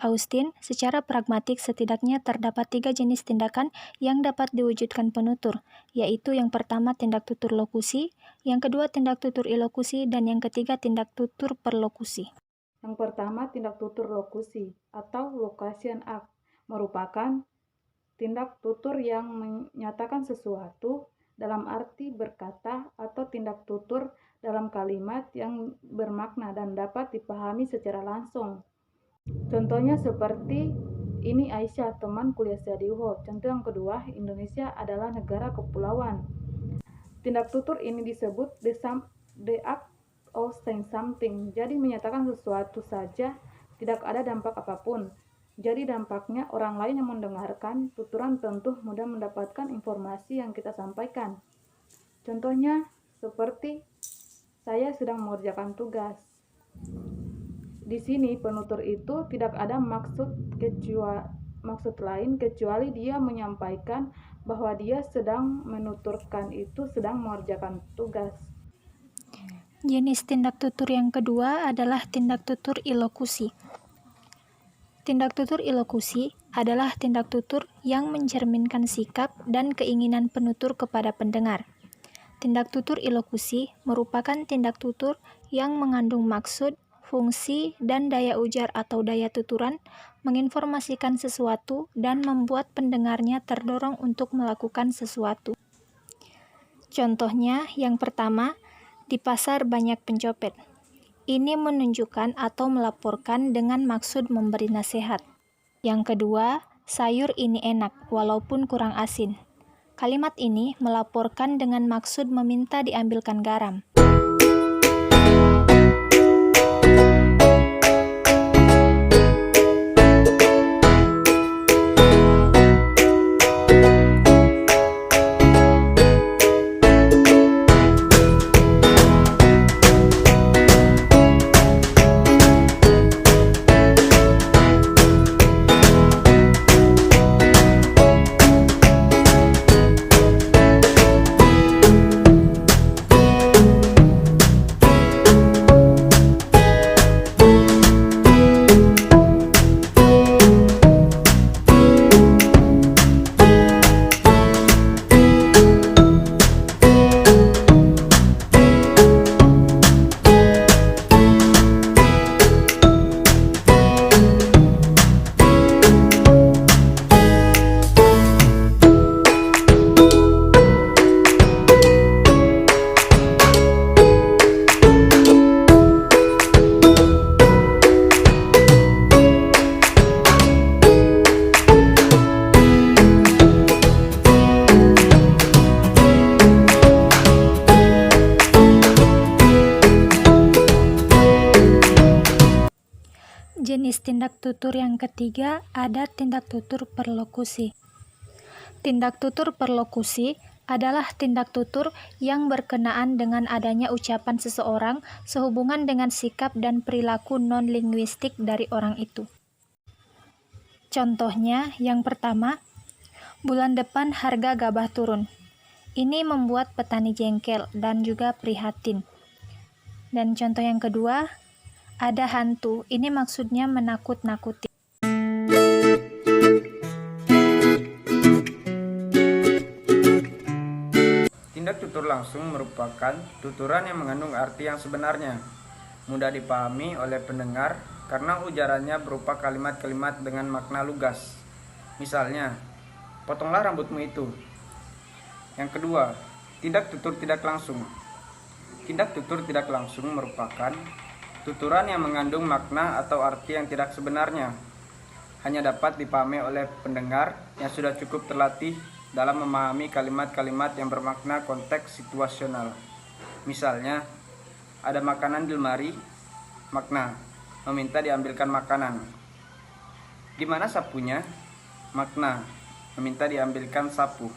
Austin, secara pragmatik setidaknya terdapat 3 jenis tindakan yang dapat diwujudkan penutur, yaitu yang pertama tindak tutur lokusi, yang kedua tindak tutur ilokusi, dan yang ketiga tindak tutur perlokusi. Yang pertama, tindak tutur lokusi atau location act merupakan tindak tutur yang menyatakan sesuatu dalam arti berkata atau tindak tutur dalam kalimat yang bermakna dan dapat dipahami secara langsung. Contohnya seperti, ini Aisyah, teman kuliah saya di UHO. Contoh yang kedua, Indonesia adalah negara kepulauan. Tindak tutur ini disebut the act of saying something. Jadi menyatakan sesuatu saja, tidak ada dampak apapun. Jadi dampaknya orang lain yang mendengarkan tuturan tentu mudah mendapatkan informasi yang kita sampaikan. Contohnya seperti, saya sedang mengerjakan tugas. Di sini penutur itu tidak ada maksud lain kecuali dia menyampaikan bahwa dia sedang menuturkan itu sedang mengerjakan tugas. Jenis tindak tutur yang kedua adalah tindak tutur ilokusi. Tindak tutur ilokusi adalah tindak tutur yang mencerminkan sikap dan keinginan penutur kepada pendengar. Tindak tutur ilokusi merupakan tindak tutur yang mengandung maksud, fungsi, dan daya ujar atau daya tuturan, menginformasikan sesuatu, dan membuat pendengarnya terdorong untuk melakukan sesuatu. Contohnya, yang pertama, di pasar banyak pencopet. Ini menunjukkan atau melaporkan dengan maksud memberi nasihat. Yang kedua, sayur ini enak walaupun kurang asin. Kalimat ini melaporkan dengan maksud meminta diambilkan garam. Jenis tindak tutur yang ketiga ada tindak tutur perlokusi. Tindak tutur perlokusi adalah tindak tutur yang berkenaan dengan adanya ucapan seseorang sehubungan dengan sikap dan perilaku non-linguistik dari orang itu. Contohnya, yang pertama, bulan depan harga gabah turun. Ini membuat petani jengkel dan juga prihatin. Dan contoh yang kedua, ada hantu. Ini maksudnya menakut-nakuti. Tindak tutur langsung merupakan tuturan yang mengandung arti yang sebenarnya, mudah dipahami oleh pendengar karena ujarannya berupa kalimat-kalimat dengan makna lugas. Misalnya, potonglah rambutmu itu. Yang kedua, tindak tutur tidak langsung. Tindak tutur tidak langsung merupakan tuturan yang mengandung makna atau arti yang tidak sebenarnya, hanya dapat dipahami oleh pendengar yang sudah cukup terlatih dalam memahami kalimat-kalimat yang bermakna konteks situasional. Misalnya, ada makanan di lemari, makna, meminta diambilkan makanan. Di mana sapunya? Makna, meminta diambilkan sapu.